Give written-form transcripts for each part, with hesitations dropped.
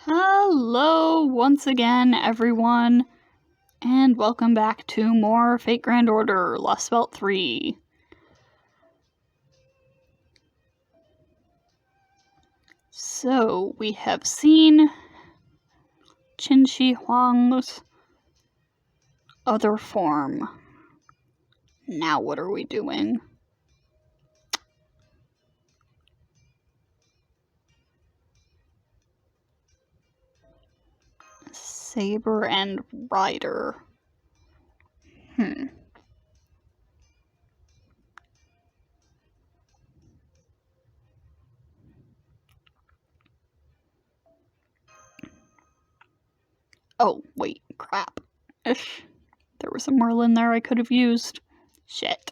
Hello once again, everyone, and welcome back to more Fate Grand Order Lost Belt 3. So, we have seen Qin Shi Huang's other form. Now what are we doing? Saber and Rider. Oh, wait, crap. There was a Merlin there I could have used. Shit.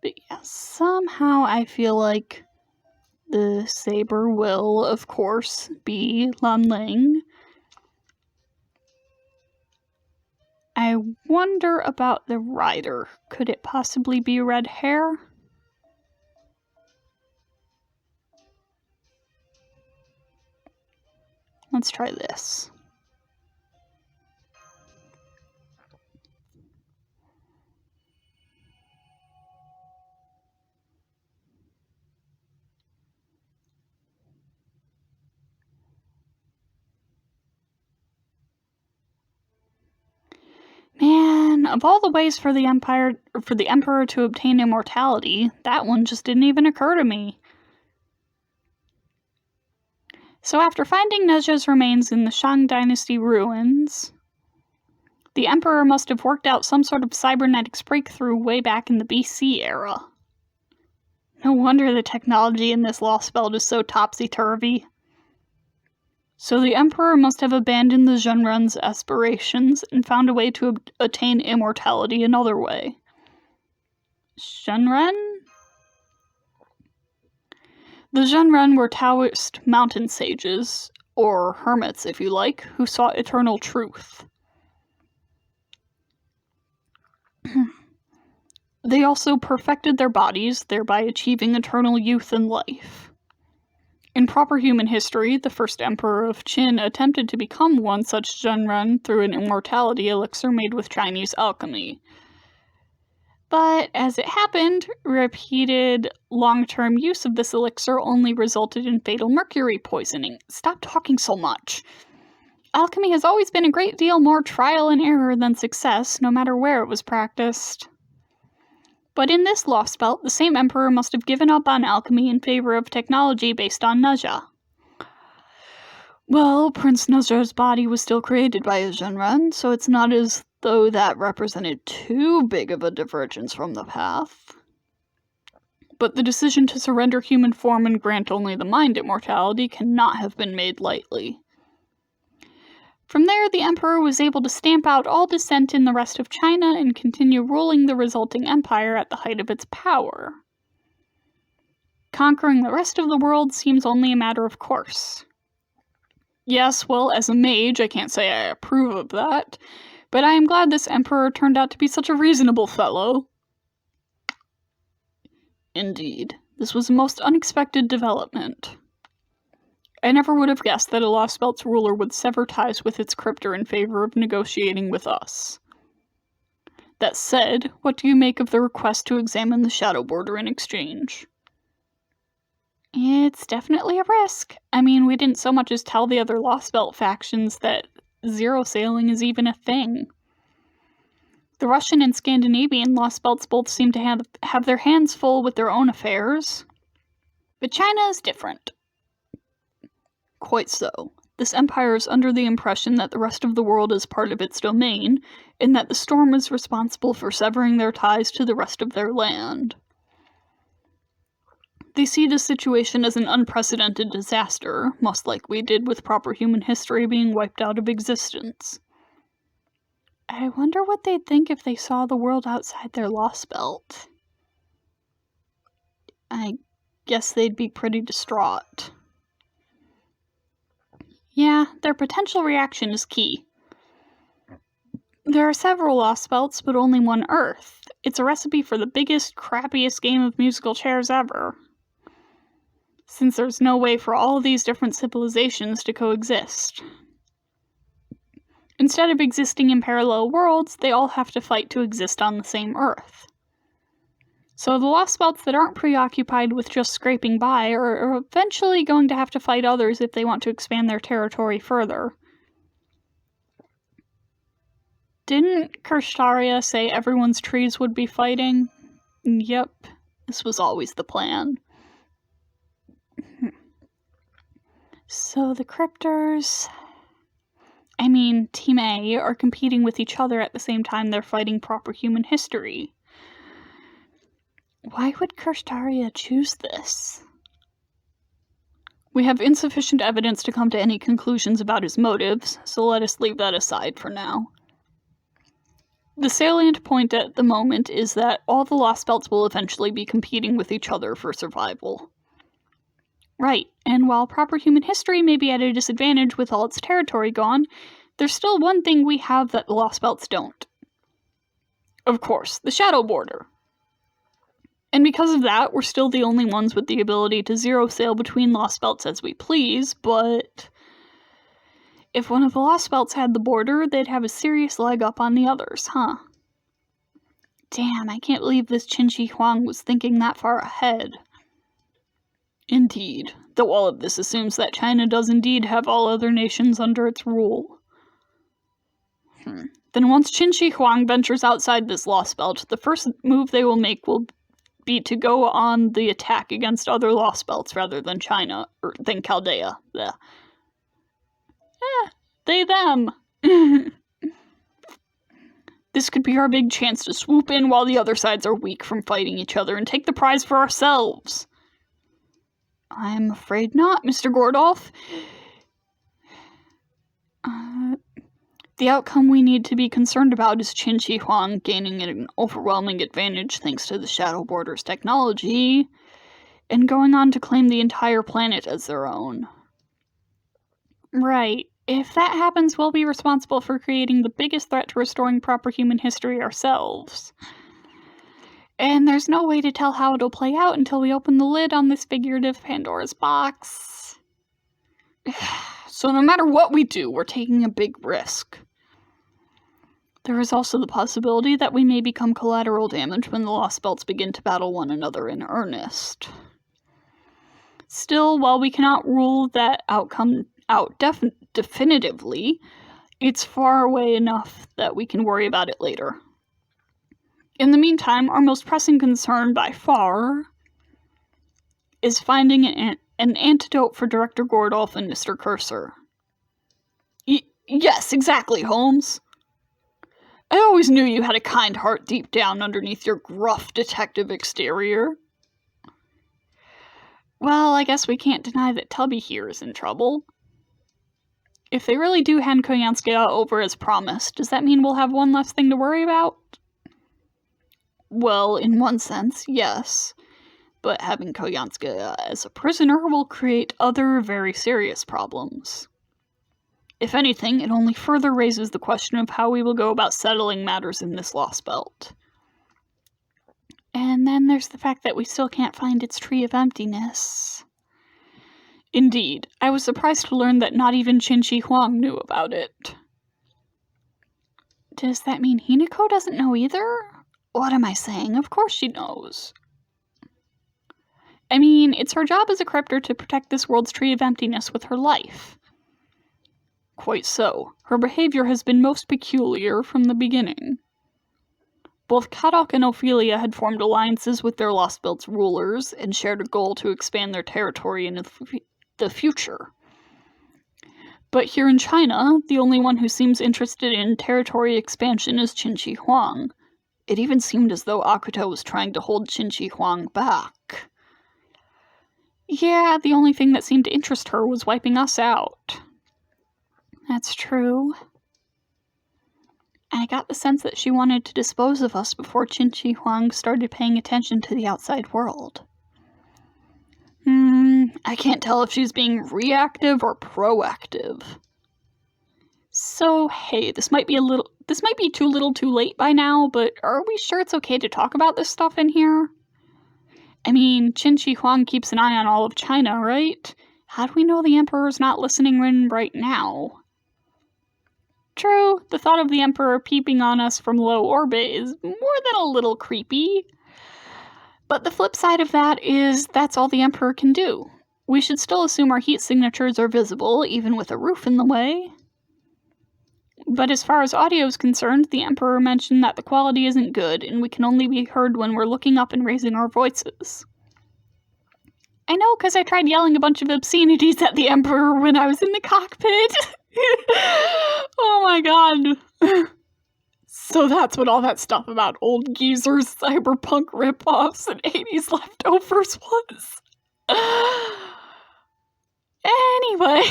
But yeah, somehow I feel like the Saber will, of course, be Lan Ling. I wonder about the Rider. Could it possibly be red hair? Let's try this. Man, of all the ways for the Emperor to obtain immortality, that one just didn't even occur to me. So after finding Nezha's remains in the Shang Dynasty ruins, the Emperor must have worked out some sort of cybernetics breakthrough way back in the BC era. No wonder the technology in this lost belt is so topsy-turvy. So the Emperor must have abandoned the Zhenren's aspirations and found a way to attain immortality another way. Zhenren? The Zhenren were Taoist mountain sages, or hermits if you like, who sought eternal truth. They also perfected their bodies, thereby achieving eternal youth and life. In proper human history, the first emperor of Qin attempted to become one such Zhenren through an immortality elixir made with Chinese alchemy. But as it happened, repeated long-term use of this elixir only resulted in fatal mercury poisoning. Stop talking so much. Alchemy has always been a great deal more trial and error than success, no matter where it was practiced. But in this lost belt, the same emperor must have given up on alchemy in favor of technology based on Nezha. Well, Prince Nezha's body was still created by a Zhenren, so it's not as though that represented too big of a divergence from the path. But the decision to surrender human form and grant only the mind immortality cannot have been made lightly. From there, the Emperor was able to stamp out all dissent in the rest of China and continue ruling the resulting empire at the height of its power. Conquering the rest of the world seems only a matter of course. Yes, well, as a mage, I can't say I approve of that, but I am glad this Emperor turned out to be such a reasonable fellow. Indeed, this was a most unexpected development. I never would have guessed that a Lost Belt's ruler would sever ties with its cryptor in favor of negotiating with us. That said, what do you make of the request to examine the Shadow Border in exchange? It's definitely a risk. I mean, we didn't so much as tell the other Lost Belt factions that zero sailing is even a thing. The Russian and Scandinavian Lost Belts both seem to have their hands full with their own affairs. But China is different. Quite so. This empire is under the impression that the rest of the world is part of its domain, and that the storm is responsible for severing their ties to the rest of their land. They see this situation as an unprecedented disaster, much like we did with proper human history being wiped out of existence. I wonder what they'd think if they saw the world outside their lost belt. I guess they'd be pretty distraught. Yeah, their potential reaction is key. There are several Lost Belts, but only one Earth. It's a recipe for the biggest, crappiest game of musical chairs ever. since there's no way for all these different civilizations to coexist. Instead of existing in parallel worlds, they all have to fight to exist on the same Earth. So the Lost Belts that aren't preoccupied with just scraping by are eventually going to have to fight others if they want to expand their territory further. Didn't Kershtaria say everyone's trees would be fighting? Yep, this was always the plan. So the Cryptors... Team A are competing with each other at the same time they're fighting proper human history. Why would Kershtaria choose this? We have insufficient evidence to come to any conclusions about his motives, so let us leave that aside for now. The salient point at the moment is that all the Lost Belts will eventually be competing with each other for survival. Right, and while proper human history may be at a disadvantage with all its territory gone, there's still one thing we have that the Lost Belts don't. Of course, the shadow border. And because of that, we're still the only ones with the ability to zero sail between Lost Belts as we please, but if one of the Lost Belts had the border, they'd have a serious leg up on the others, huh? Damn, I can't believe this Qin Shi Huang was thinking that far ahead. Indeed, though all of this assumes that China does indeed have all other nations under its rule. Then once Qin Shi Huang ventures outside this Lost Belt, the first move they will make will be to go on the attack against other Lost Belts rather than China, or than Chaldea. They, them. This could be our big chance to swoop in while the other sides are weak from fighting each other and take the prize for ourselves. I'm afraid not, Mr. Gordolf. The outcome we need to be concerned about is Qin Shi Huang gaining an overwhelming advantage thanks to the Shadow Border's technology, and going on to claim the entire planet as their own. Right. If that happens, we'll be responsible for creating the biggest threat to restoring proper human history ourselves. And there's no way to tell how it'll play out until we open the lid on this figurative Pandora's box. So no matter what we do, we're taking a big risk. There is also the possibility that we may become collateral damage when the Lost Belts begin to battle one another in earnest. Still, while we cannot rule that outcome out definitively, it's far away enough that we can worry about it later. In the meantime, our most pressing concern by far is finding an antidote for Director Gordolf and Mr. Cursor. Yes, exactly, Holmes. I always knew you had a kind heart deep down underneath your gruff detective exterior. Well, I guess we can't deny that Tubby here is in trouble. If they really do hand Koyanskaya over as promised, does that mean we'll have one less thing to worry about? Well, in one sense, yes. But having Koyanskaya as a prisoner will create other very serious problems. If anything, it only further raises the question of how we will go about settling matters in this Lost Belt. And then there's the fact that we still can't find its Tree of Emptiness. Indeed, I was surprised to learn that not even Qin Shi Huang knew about it. Does that mean Hinako doesn't know either? What am I saying? Of course she knows. I mean, it's her job as a cryptor to protect this world's Tree of Emptiness with her life. Quite so. Her behavior has been most peculiar from the beginning. Both Kadok and Ophelia had formed alliances with their Lost Belt's rulers and shared a goal to expand their territory in the future. But here in China, the only one who seems interested in territory expansion is Qin Shi Huang. It even seemed as though Akuta was trying to hold Qin Shi Huang back. Yeah, the only thing that seemed to interest her was wiping us out. That's true. I got the sense that she wanted to dispose of us before Qin Shi Huang started paying attention to the outside world. I can't tell if she's being reactive or proactive. So, hey, this might be too little too late by now, but are we sure it's okay to talk about this stuff in here? I mean, Qin Shi Huang keeps an eye on all of China, right? How do we know the Emperor's not listening in right now? True, the thought of the Emperor peeping on us from low orbit is more than a little creepy. But the flip side of that is that's all the Emperor can do. We should still assume our heat signatures are visible, even with a roof in the way. But as far as audio is concerned, the Emperor mentioned that the quality isn't good, and we can only be heard when we're looking up and raising our voices. I know, because I tried yelling a bunch of obscenities at the Emperor when I was in the cockpit. Oh my god. So that's what all that stuff about old geezers, cyberpunk ripoffs, and 80s leftovers was. Anyway,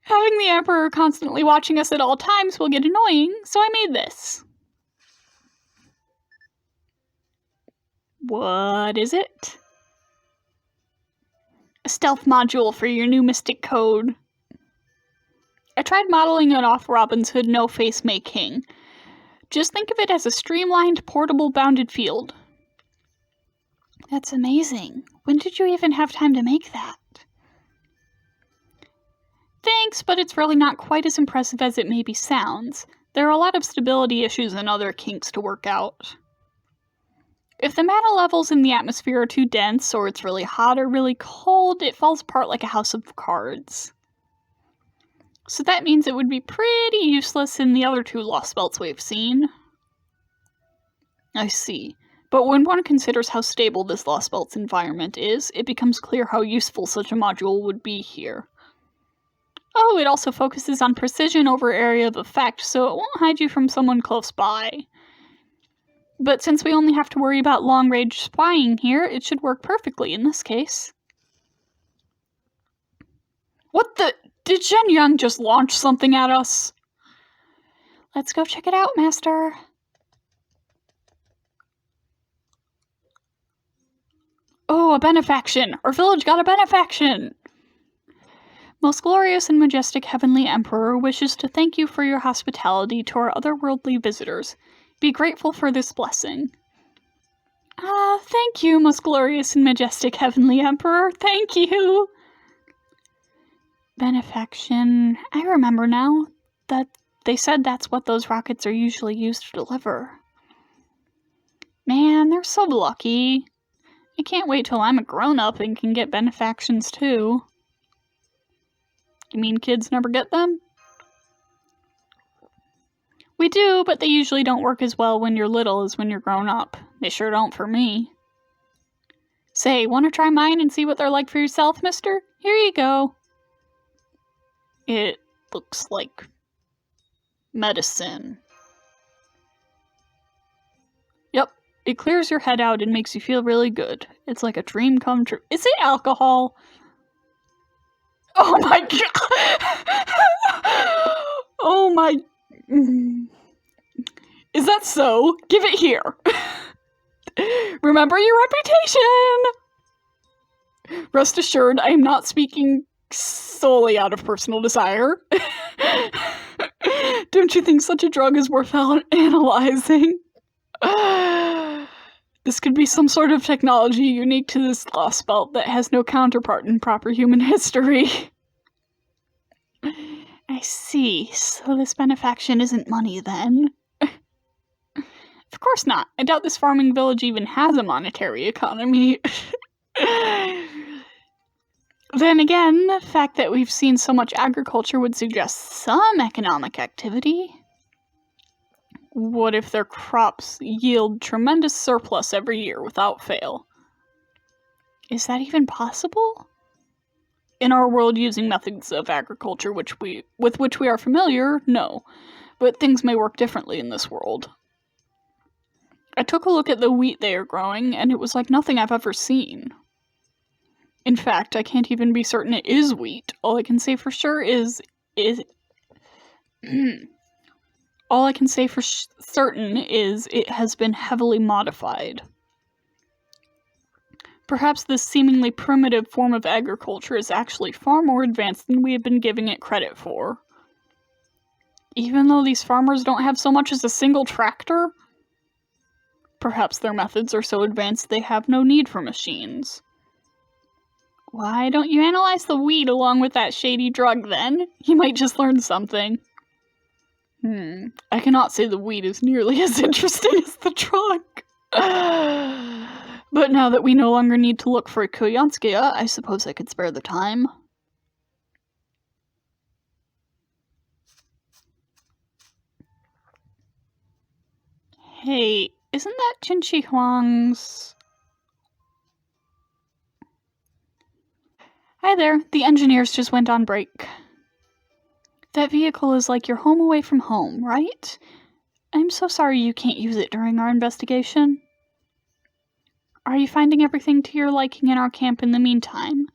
having the Emperor constantly watching us at all times will get annoying, so I made this. What is it? A stealth module for your new mystic code. I tried modeling it off Robin's Hood No Face May King. Just think of it as a streamlined, portable, bounded field. That's amazing. When did you even have time to make that? Thanks, but it's really not quite as impressive as it maybe sounds. There are a lot of stability issues and other kinks to work out. If the mana levels in the atmosphere are too dense, or it's really hot or really cold, it falls apart like a house of cards. So that means it would be pretty useless in the other two lost belts we've seen. I see. But when one considers how stable this lost belt's environment is, it becomes clear how useful such a module would be here. Oh, it also focuses on precision over area of effect, so it won't hide you from someone close by. But since we only have to worry about long-range spying here, it should work perfectly in this case. What the? Did Zhen Yang just launch something at us? Let's go check it out, Master. Oh, a benefaction! Our village got a benefaction! Most glorious and majestic Heavenly Emperor wishes to thank you for your hospitality to our otherworldly visitors. Be grateful for this blessing. Thank you, most glorious and majestic Heavenly Emperor. Thank you! Benefaction. I remember now. That they said that's what those rockets are usually used to deliver. Man, they're so lucky. I can't wait till I'm a grown-up and can get benefactions too. You mean kids never get them? We do, but they usually don't work as well when you're little as when you're grown up. They sure don't for me. Say, want to try mine and see what they're like for yourself, mister? Here you go. It looks like medicine. Yep, it clears your head out and makes you feel really good. It's like a dream come true. Is it alcohol? Oh my god! Oh my... Is that so? Give it here! Remember your reputation! Rest assured, I am not speaking solely out of personal desire. Don't you think such a drug is worth analyzing? This could be some sort of technology unique to this lost belt that has no counterpart in proper human history. I see. So this benefaction isn't money, then? Of course not. I doubt this farming village even has a monetary economy. Then again, the fact that we've seen so much agriculture would suggest some economic activity. What if their crops yield tremendous surplus every year without fail? Is that even possible? In our world, using methods of agriculture with which we are familiar, no. But things may work differently in this world. I took a look at the wheat they are growing, and it was like nothing I've ever seen. In fact, I can't even be certain it is wheat. All I can say for sure is all I can say for certain is it has been heavily modified. Perhaps this seemingly primitive form of agriculture is actually far more advanced than we have been giving it credit for. Even though these farmers don't have so much as a single tractor? Perhaps their methods are so advanced they have no need for machines. Why don't you analyze the weed along with that shady drug, then? You might just learn something. I cannot say the weed is nearly as interesting as the drug. But now that we no longer need to look for Koyanskia, I suppose I could spare the time. Hey, isn't that Qin Shi Huang's... Hi there, the engineers just went on break. That vehicle is like your home away from home, right? I'm so sorry you can't use it during our investigation. Are you finding everything to your liking in our camp in the meantime?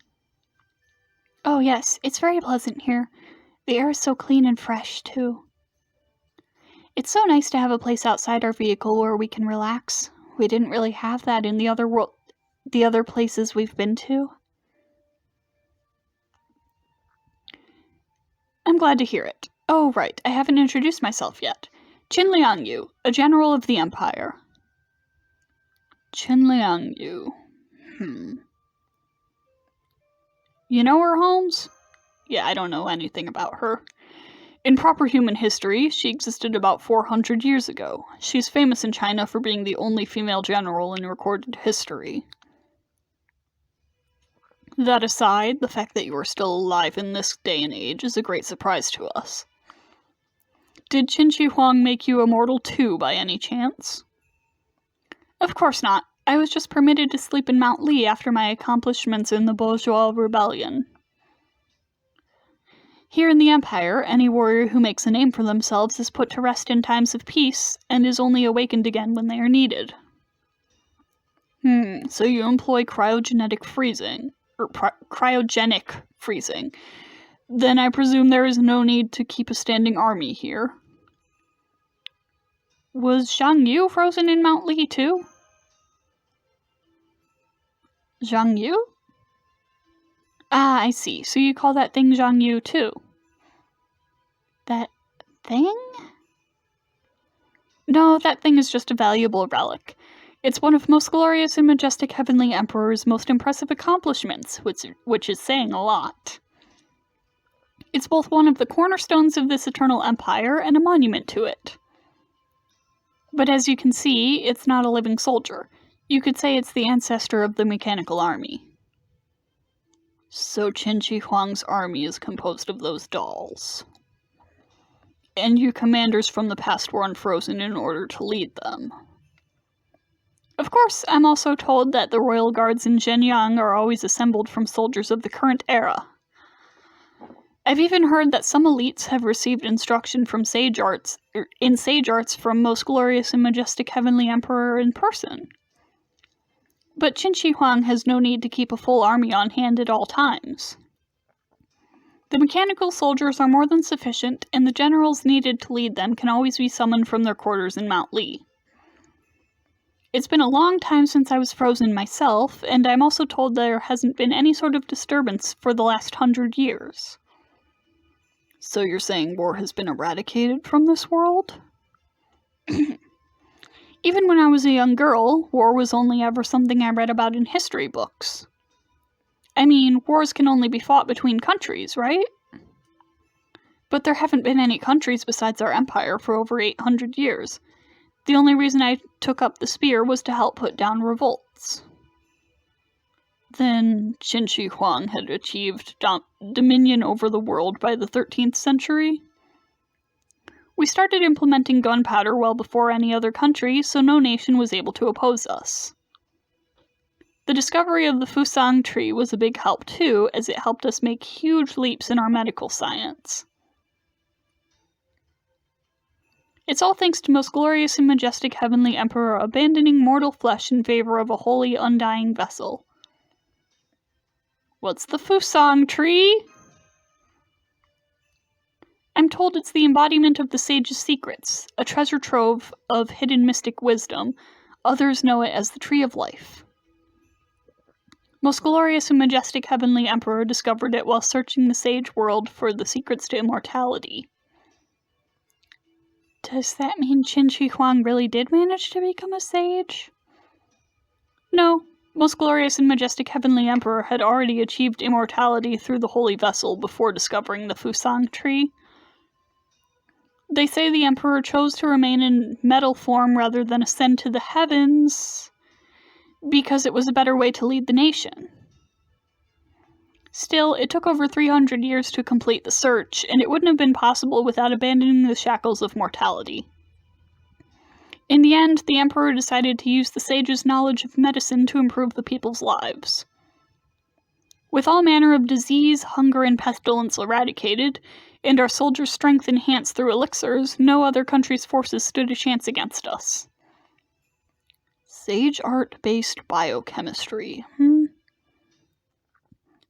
Oh yes, it's very pleasant here. The air is so clean and fresh, too. It's so nice to have a place outside our vehicle where we can relax. We didn't really have that in the other places we've been to. I'm glad to hear it. Oh, right, I haven't introduced myself yet. Xiang Yu, a general of the Empire. Xiang Yu. You know her, Holmes? Yeah, I don't know anything about her. In proper human history, she existed about 400 years ago. She's famous in China for being the only female general in recorded history. That aside, the fact that you are still alive in this day and age is a great surprise to us. Did Qin Shi Huang make you immortal too, by any chance? Of course not. I was just permitted to sleep in Mount Li after my accomplishments in the Bourgeois Rebellion. Here in the Empire, any warrior who makes a name for themselves is put to rest in times of peace, and is only awakened again when they are needed. So you employ cryogenic freezing. Then I presume there is no need to keep a standing army here. Was Xiang Yu frozen in Mount Li too? Xiang Yu? Ah, I see. So you call that thing Xiang Yu too? That thing? No, that thing is just a valuable relic. It's one of Most Glorious and Majestic Heavenly Emperor's most impressive accomplishments, which is saying a lot. It's both one of the cornerstones of this eternal empire and a monument to it. But as you can see, it's not a living soldier. You could say it's the ancestor of the mechanical army. So Qin Shi Huang's army is composed of those dolls. And you commanders from the past were unfrozen in order to lead them. Of course, I'm also told that the royal guards in Zhenyang are always assembled from soldiers of the current era. I've even heard that some elites have received instruction from sage arts from Most Glorious and Majestic Heavenly Emperor in person. But Qin Shi Huang has no need to keep a full army on hand at all times. The mechanical soldiers are more than sufficient, and the generals needed to lead them can always be summoned from their quarters in Mount Li. It's been a long time since I was frozen myself, and I'm also told there hasn't been any sort of disturbance for the last 100 years. So you're saying war has been eradicated from this world? Even when I was a young girl, war was only ever something I read about in history books. I mean, wars can only be fought between countries, right? But there haven't been any countries besides our empire for over 800 years. The only reason I took up the spear was to help put down revolts. Then Qin Shi Huang had achieved dominion over the world by the 13th century. We started implementing gunpowder well before any other country, so no nation was able to oppose us. The discovery of the Fusang tree was a big help too, as it helped us make huge leaps in our medical science. It's all thanks to Most Glorious and Majestic Heavenly Emperor abandoning mortal flesh in favor of a holy, undying vessel. What's the Fusang tree? I'm told it's the embodiment of the sage's secrets, a treasure trove of hidden mystic wisdom. Others know it as the Tree of Life. Most Glorious and Majestic Heavenly Emperor discovered it while searching the sage world for the secrets to immortality. Does that mean Qin Shi Huang really did manage to become a sage? No, most glorious and majestic heavenly emperor had already achieved immortality through the holy vessel before discovering the Fusang tree. They say the emperor chose to remain in metal form rather than ascend to the heavens because it was a better way to lead the nation. Still, it took over 300 years to complete the search, and it wouldn't have been possible without abandoning the shackles of mortality. In the end, the emperor decided to use the sage's knowledge of medicine to improve the people's lives. With all manner of disease, hunger, and pestilence eradicated, and our soldiers' strength enhanced through elixirs, no other country's forces stood a chance against us. Sage art-based biochemistry,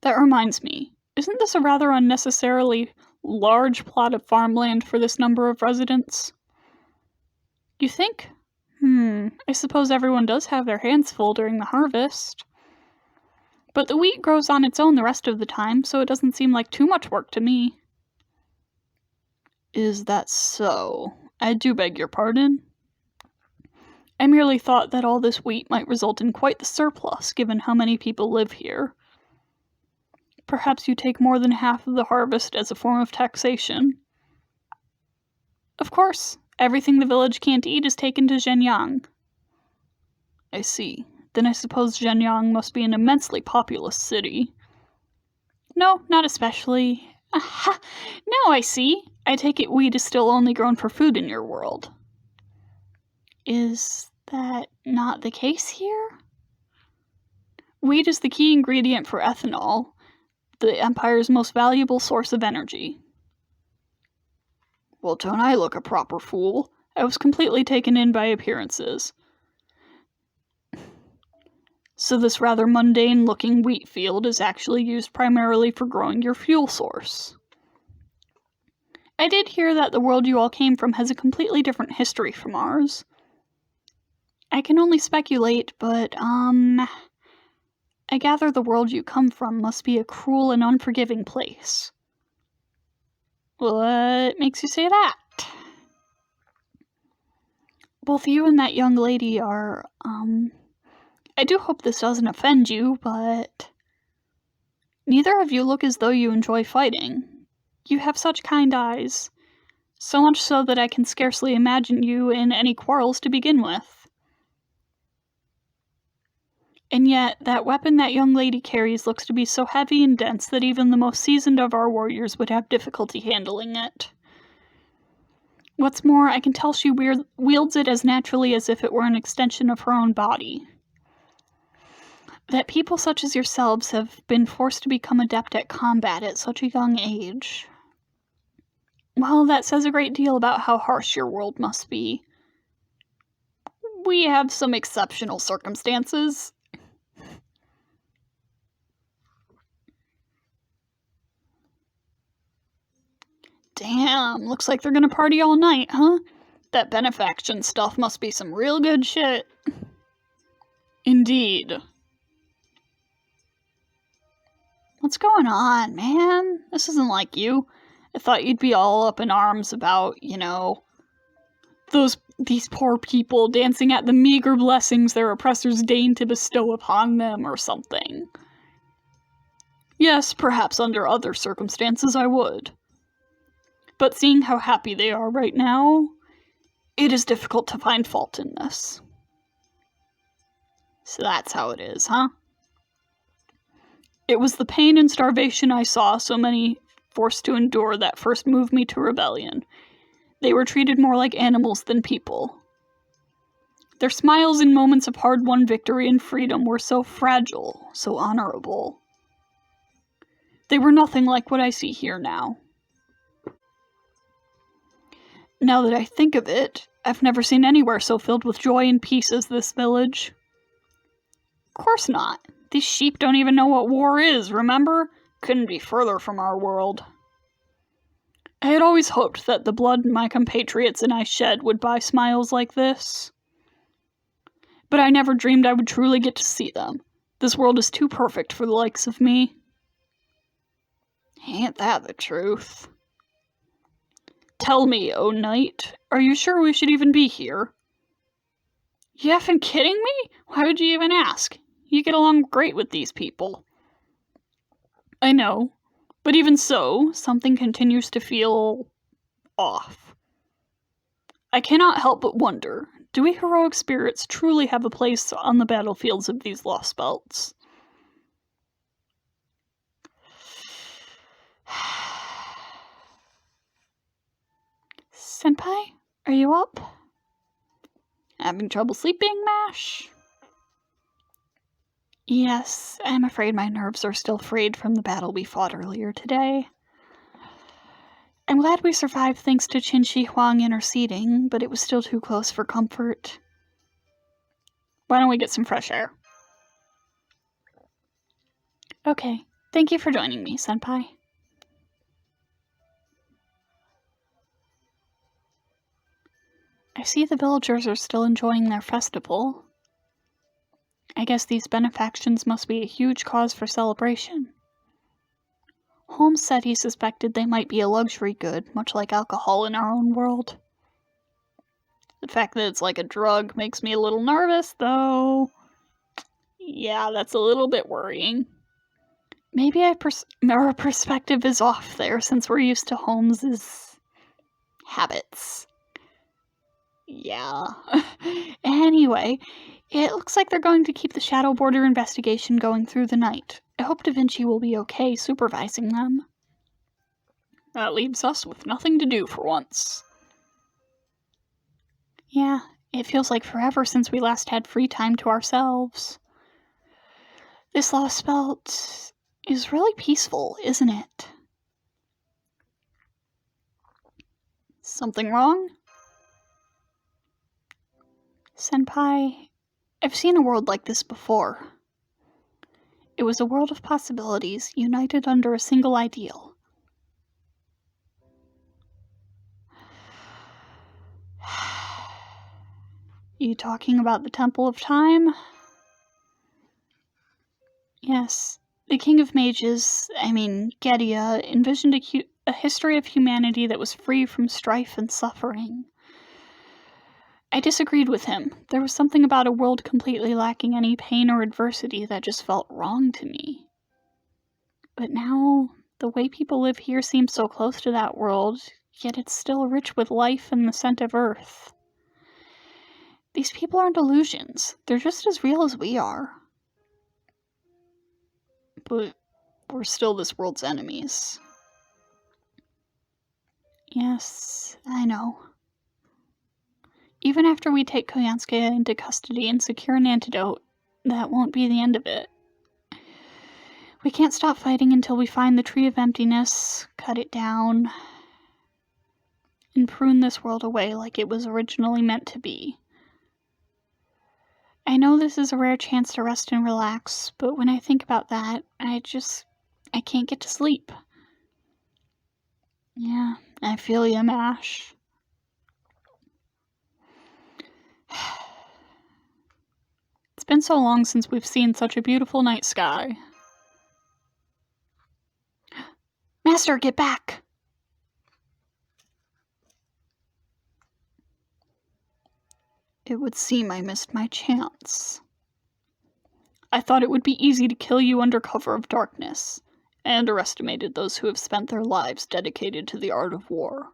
That reminds me, isn't this a rather unnecessarily large plot of farmland for this number of residents? You think? I suppose everyone does have their hands full during the harvest. But the wheat grows on its own the rest of the time, so it doesn't seem like too much work to me. Is that so? I do beg your pardon. I merely thought that all this wheat might result in quite the surplus, given how many people live here. Perhaps you take more than half of the harvest as a form of taxation. Of course, everything the village can't eat is taken to Zhenyang. I see. Then I suppose Zhenyang must be an immensely populous city. No, not especially. Aha! Now I see. I take it wheat is still only grown for food in your world. Is that not the case here? Wheat is the key ingredient for ethanol, the Empire's most valuable source of energy. Well, don't I look a proper fool? I was completely taken in by appearances. So this rather mundane-looking wheat field is actually used primarily for growing your fuel source. I did hear that the world you all came from has a completely different history from ours. I can only speculate, but, I gather the world you come from must be a cruel and unforgiving place. What makes you say that? Both you and that young lady are, I do hope this doesn't offend you, but neither of you look as though you enjoy fighting. You have such kind eyes, so much so that I can scarcely imagine you in any quarrels to begin with. And yet, that weapon that young lady carries looks to be so heavy and dense that even the most seasoned of our warriors would have difficulty handling it. What's more, I can tell she wields it as naturally as if it were an extension of her own body. That people such as yourselves have been forced to become adept at combat at such a young age. Well, that says a great deal about how harsh your world must be. We have some exceptional circumstances. Damn, looks like they're gonna party all night, huh? That benefaction stuff must be some real good shit. Indeed. What's going on, man? This isn't like you. I thought you'd be all up in arms about, these poor people dancing at the meager blessings their oppressors deign to bestow upon them or something. Yes, perhaps under other circumstances I would. But seeing how happy they are right now, it is difficult to find fault in this. So that's how it is, huh? It was the pain and starvation I saw so many forced to endure that first moved me to rebellion. They were treated more like animals than people. Their smiles in moments of hard-won victory and freedom were so fragile, so honorable. They were nothing like what I see here now. Now that I think of it, I've never seen anywhere so filled with joy and peace as this village. Of course not. These sheep don't even know what war is, remember? Couldn't be further from our world. I had always hoped that the blood my compatriots and I shed would buy smiles like this. But I never dreamed I would truly get to see them. This world is too perfect for the likes of me. Ain't that the truth? Tell me, O knight, are you sure we should even be here? You effing kidding me? Why would you even ask? You get along great with these people. I know, but even so, something continues to feel off. I cannot help but wonder, do we heroic spirits truly have a place on the battlefields of these lost belts? Senpai, are you up? Having trouble sleeping, Mash? Yes, I'm afraid my nerves are still frayed from the battle we fought earlier today. I'm glad we survived thanks to Qin Shi Huang interceding, but it was still too close for comfort. Why don't we get some fresh air? Okay, thank you for joining me, Senpai. I see the villagers are still enjoying their festival. I guess these benefactions must be a huge cause for celebration. Holmes said he suspected they might be a luxury good, much like alcohol in our own world. The fact that it's like a drug makes me a little nervous, though. Yeah, that's a little bit worrying. Maybe our perspective is off there, since we're used to Holmes's habits. Yeah. Anyway, it looks like they're going to keep the Shadow Border investigation going through the night. I hope Da Vinci will be okay supervising them. That leaves us with nothing to do for once. Yeah, it feels like forever since we last had free time to ourselves. This lost belt is really peaceful, isn't it? Something wrong? Senpai, I've seen a world like this before. It was a world of possibilities, united under a single ideal. You talking about the Temple of Time? Yes. The King of Mages, Gedia, envisioned a history of humanity that was free from strife and suffering. I disagreed with him. There was something about a world completely lacking any pain or adversity that just felt wrong to me. But now, the way people live here seems so close to that world, yet it's still rich with life and the scent of earth. These people aren't illusions. They're just as real as we are. But we're still this world's enemies. Yes, I know. Even after we take Koyanskaya into custody and secure an antidote, that won't be the end of it. We can't stop fighting until we find the Tree of Emptiness, cut it down, and prune this world away like it was originally meant to be. I know this is a rare chance to rest and relax, but when I think about that, I can't get to sleep. Yeah, I feel you, Mash. It's been so long since we've seen such a beautiful night sky. Master, get back! It would seem I missed my chance. I thought it would be easy to kill you under cover of darkness. I underestimated those who have spent their lives dedicated to the art of war.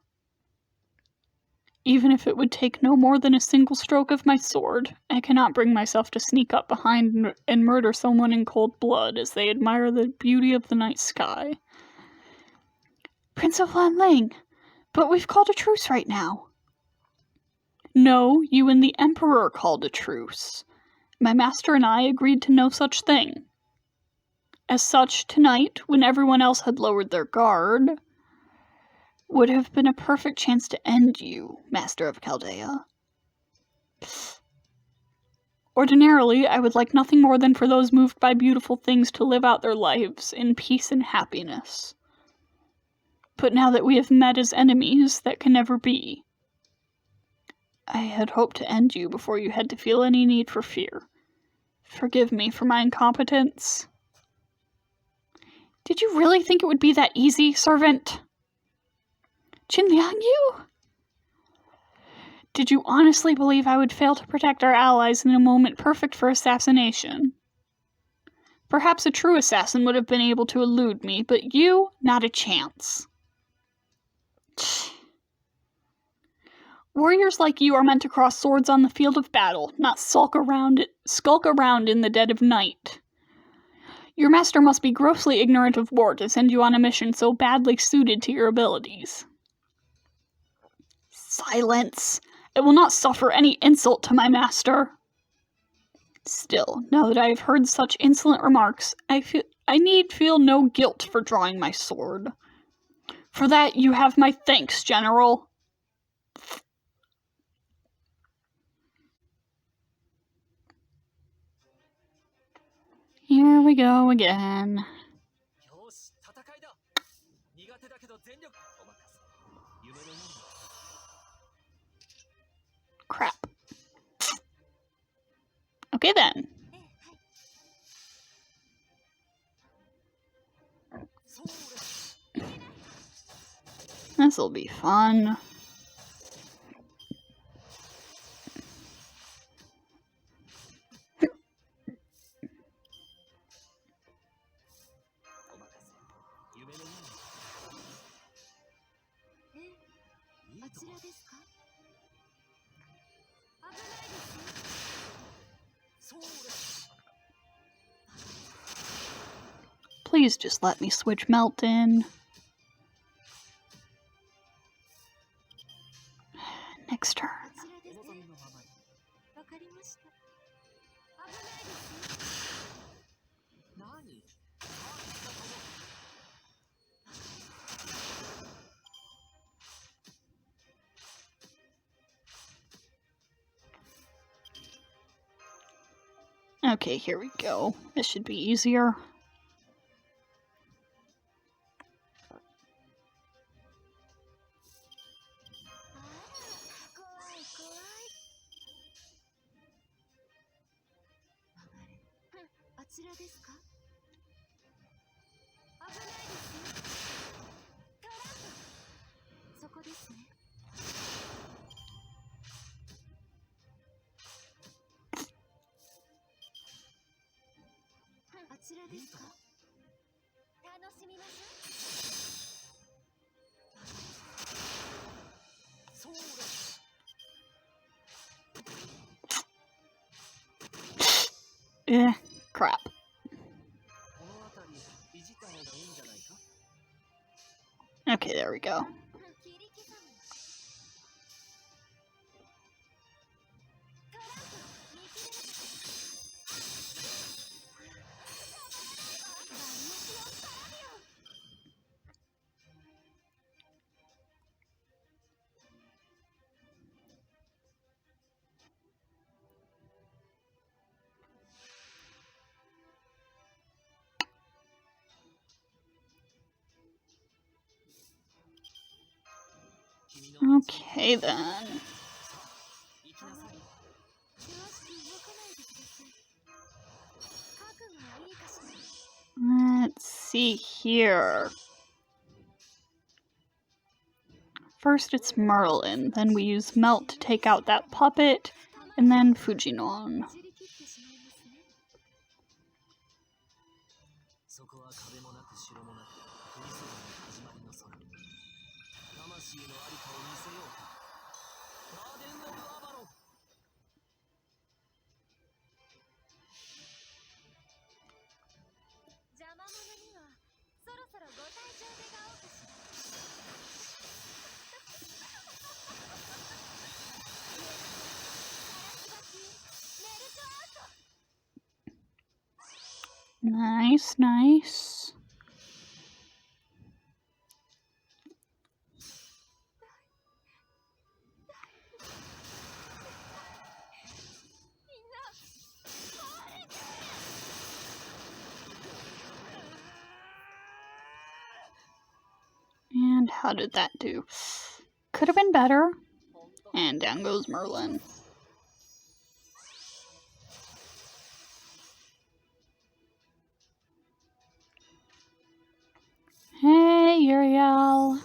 Even if it would take no more than a single stroke of my sword, I cannot bring myself to sneak up behind and murder someone in cold blood as they admire the beauty of the night sky. Prince of Lanling, but we've called a truce right now. No, you and the Emperor called a truce. My master and I agreed to no such thing. As such, tonight, when everyone else had lowered their guard, would have been a perfect chance to end you, Master of Chaldea. Ordinarily, I would like nothing more than for those moved by beautiful things to live out their lives in peace and happiness. But now that we have met as enemies, that can never be. I had hoped to end you before you had to feel any need for fear. Forgive me for my incompetence. Did you really think it would be that easy, servant? Xiang Yu? Did you honestly believe I would fail to protect our allies in a moment perfect for assassination? Perhaps a true assassin would have been able to elude me, but you, not a chance. Warriors like you are meant to cross swords on the field of battle, not skulk around in the dead of night. Your master must be grossly ignorant of war to send you on a mission so badly suited to your abilities. Silence! I will not suffer any insult to my master. Still, now that I have heard such insolent remarks, I need feel no guilt for drawing my sword. For that you have my thanks, General. Here we go again. Crap. Okay then. This'll be fun. Please just let me switch Melt in. Next turn. Okay, here we go. This should be easier. Crap. Okay, there we go. Okay then. Let's see here. First it's Merlin, then we use Melt to take out that puppet, and then Fujinon. Nice, nice. And how did that do? Could have been better. And down goes Merlin. Hey, Uriel.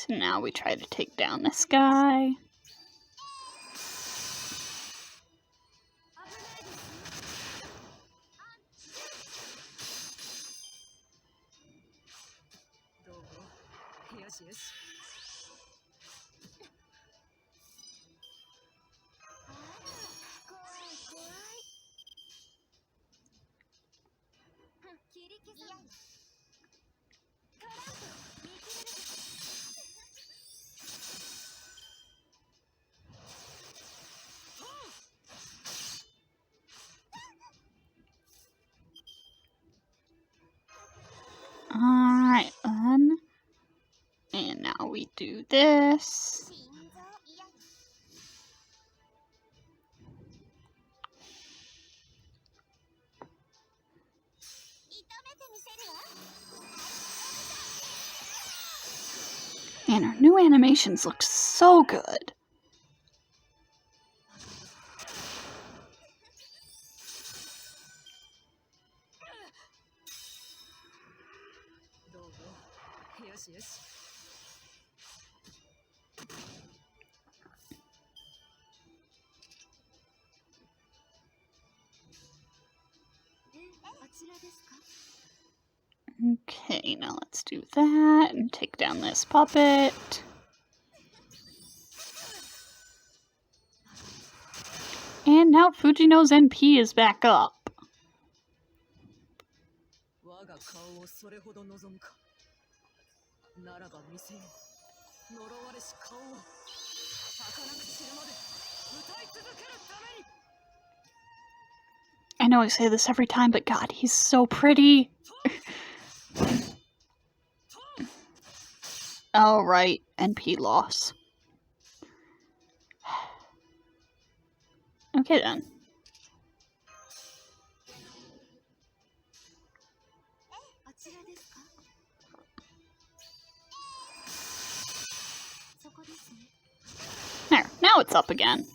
So now we try to take down this guy. Alright, then. And now we do this. Man, our new animations look so good. Okay, now let's do that and take down this puppet. And now Fujino's NP is back up. I know I say this every time, but God, he's so pretty. Oh, right. NP loss. Okay, then. There. Now it's up again.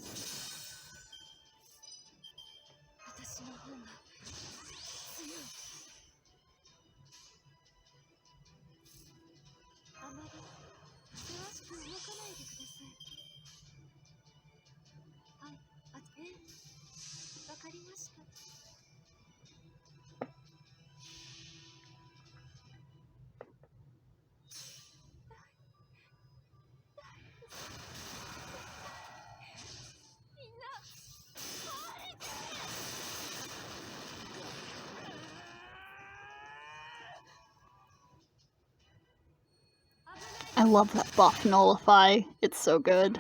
I love that buff nullify. It's so good.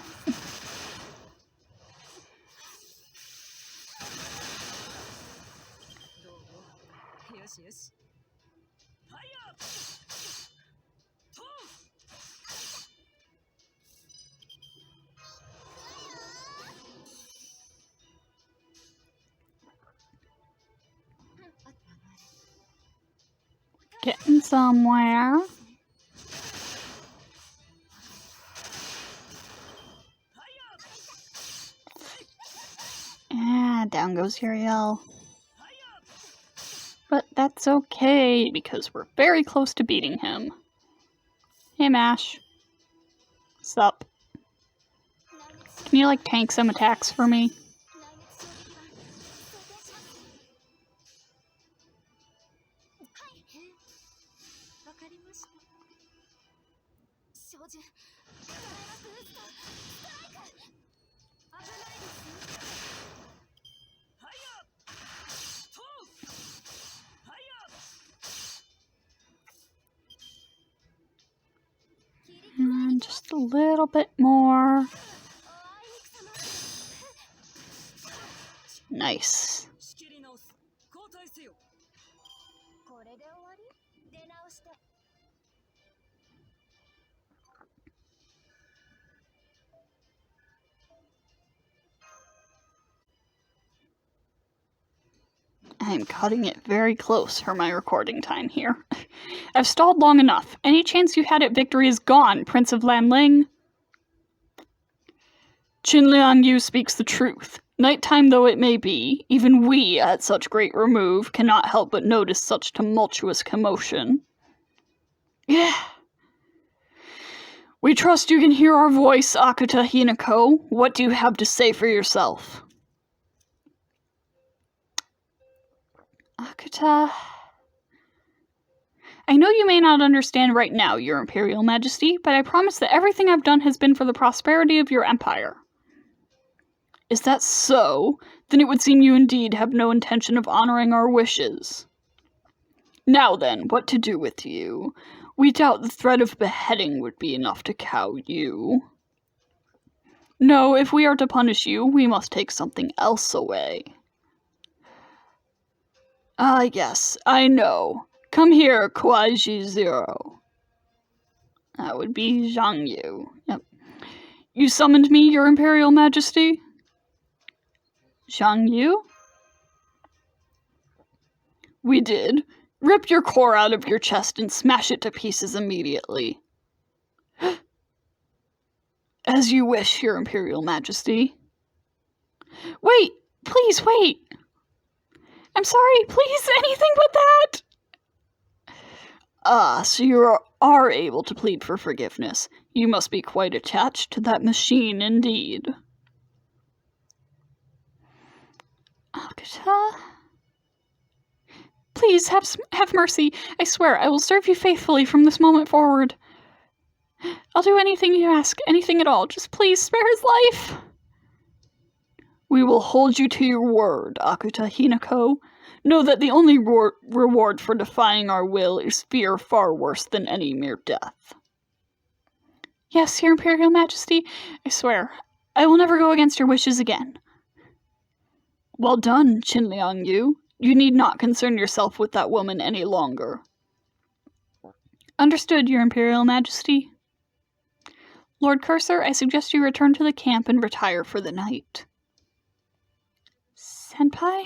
Getting somewhere. Ah, down goes Uriel. But that's okay, because we're very close to beating him. Hey, Mash. Sup? Can you, like, tank some attacks for me? And just a little bit more. Nice. I'm cutting it very close for my recording time here. I've stalled long enough. Any chance you had at victory is gone, Prince of Lanling. Xiang Yu speaks the truth. Nighttime though it may be, even we, at such great remove, cannot help but notice such tumultuous commotion. Yeah. We trust you can hear our voice, Akuta Hinako. What do you have to say for yourself? Akuta... I know you may not understand right now, Your Imperial Majesty, but I promise that everything I've done has been for the prosperity of your empire. Is that so? Then it would seem you indeed have no intention of honoring our wishes. Now then, what to do with you? We doubt the threat of beheading would be enough to cow you. No, if we are to punish you, we must take something else away. Ah, yes, I know. Come here, Kuaiji Zero. That would be Xiang Yu. Yep. You summoned me, Your Imperial Majesty? Xiang Yu? We did. Rip your core out of your chest and smash it to pieces immediately. As you wish, Your Imperial Majesty. Wait! Please, wait! I'm sorry, please, anything but that! Ah, so you are able to plead for forgiveness. You must be quite attached to that machine indeed. Akuta? Please, have mercy. I swear, I will serve you faithfully from this moment forward. I'll do anything you ask, anything at all. Just please spare his life. We will hold you to your word, Akuta Hinako. Know that the only reward for defying our will is fear far worse than any mere death. Yes, Your Imperial Majesty, I swear, I will never go against your wishes again. Well done, Xiang Yu. You need not concern yourself with that woman any longer. Understood, Your Imperial Majesty. Lord Cursor, I suggest you return to the camp and retire for the night. Senpai?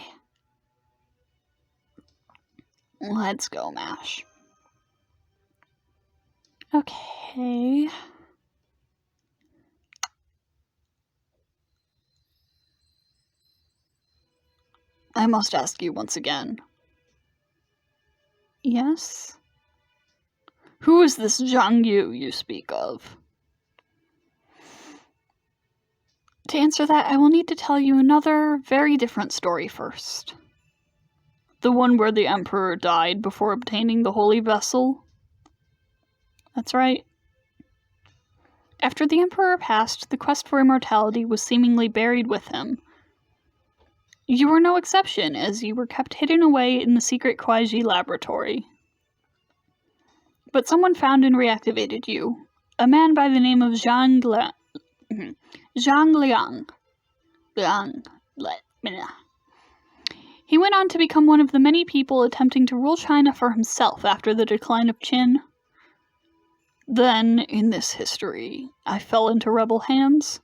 Let's go, MASH. Okay. I must ask you once again. Yes? Who is this Xiang Yu you speak of? To answer that, I will need to tell you another, very different story first. The one where the Emperor died before obtaining the holy vessel? That's right. After the Emperor passed, the quest for immortality was seemingly buried with him. You were no exception, as you were kept hidden away in the secret Kuaiji laboratory. But someone found and reactivated you, a man by the name of Zhang Liang. He went on to become one of the many people attempting to rule China for himself after the decline of Qin. Then, in this history, I fell into rebel hands.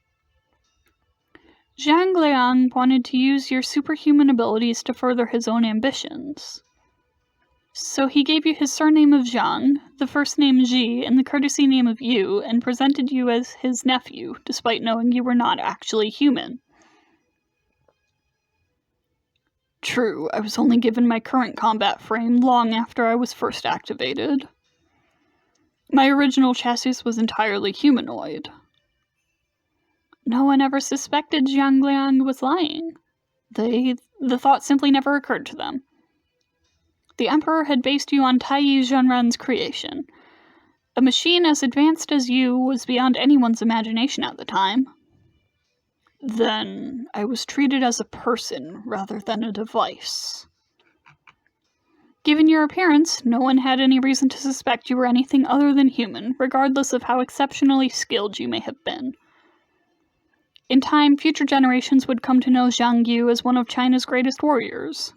Zhang Liang wanted to use your superhuman abilities to further his own ambitions. So he gave you his surname of Zhang, the first name Ji, and the courtesy name of Yu, and presented you as his nephew, despite knowing you were not actually human. True, I was only given my current combat frame long after I was first activated. My original chassis was entirely humanoid. No one ever suspected Zhang Liang was lying. The thought simply never occurred to them. The Emperor had based you on Taiyi Zhenren's creation. A machine as advanced as you was beyond anyone's imagination at the time. Then I was treated as a person rather than a device. Given your appearance, no one had any reason to suspect you were anything other than human, regardless of how exceptionally skilled you may have been. In time, future generations would come to know Xiang Yu as one of China's greatest warriors.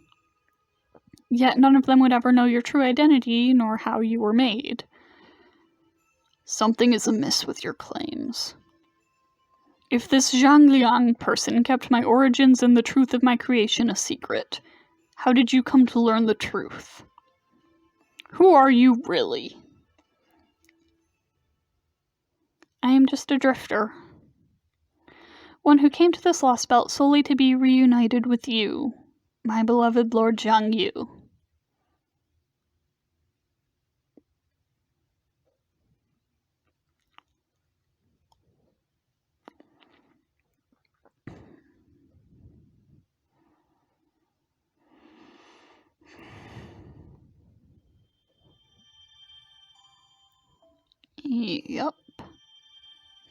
Yet none of them would ever know your true identity, nor how you were made. Something is amiss with your claims. If this Zhang Liang person kept my origins and the truth of my creation a secret, how did you come to learn the truth? Who are you really? I am just a drifter. One who came to this lost belt solely to be reunited with you, my beloved Lord Xiang Yu. Yep.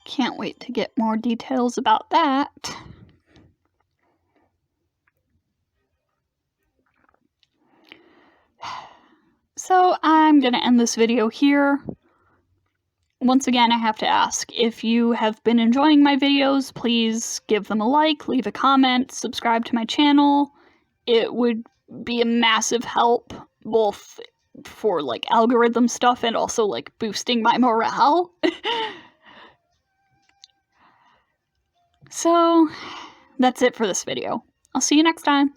Can't wait to get more details about that. So I'm going to end this video here. Once again, I have to ask, if you have been enjoying my videos, please give them a like, leave a comment, subscribe to my channel. It would be a massive help, both for, like, algorithm stuff and also, like, boosting my morale. So, that's it for this video. I'll see you next time.